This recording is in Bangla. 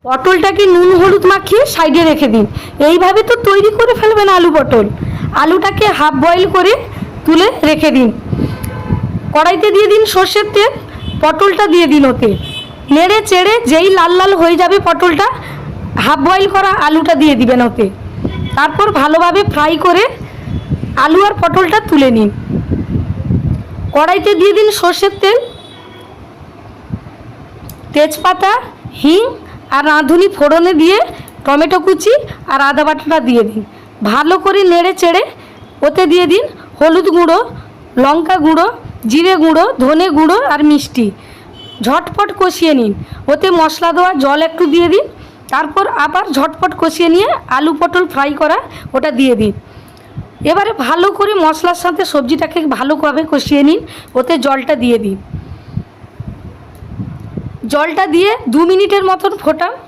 পটলটাকে নুন হলুদ মাখিয়ে সাইডে রেখে দিন। এইভাবে তো তৈরি করে ফেলবেন আলু পটল। আলুটাকে হাফ বয়েল করে তুলে রেখে দিন। কড়াইতে দিয়ে দিন সর্ষের তেল, পটলটা দিয়ে দিন ওতে, নেড়ে চেড়ে যেই লাল লাল হয়ে যাবে পটলটা, হাফ বয়েল করা আলুটা দিয়ে দিবেন ওতে। তারপর ভালোভাবে ফ্রাই করে আলু আর পটলটা তুলে নিন। কড়াইতে দিয়ে দিন সর্ষের তেল, তেজপাতা, হিং আর রাঁধুনি ফোড়নে দিয়ে টমেটো কুচি আর আদা বাটাটা দিয়ে দিন। ভালো করে নেড়ে চেড়ে ওতে দিয়ে দিন হলুদ গুঁড়ো, লঙ্কা গুঁড়ো, জিরে গুঁড়ো, ধনে গুঁড়ো আর মিষ্টি। ঝটপট কষিয়ে নিন। ওতে মশলা দেওয়া জল একটু দিয়ে দিন। তারপর আবার ঝটপট কষিয়ে নিয়ে আলু পটল ফ্রাই করা ওটা দিয়ে দিন। এবারে ভালো করে মশলার সাথে সবজিটাকে ভালোভাবে কষিয়ে নিন। ওতে জলটা দিয়ে দিন। জলটা দিয়ে 2 মিনিটের মতন ফোটান।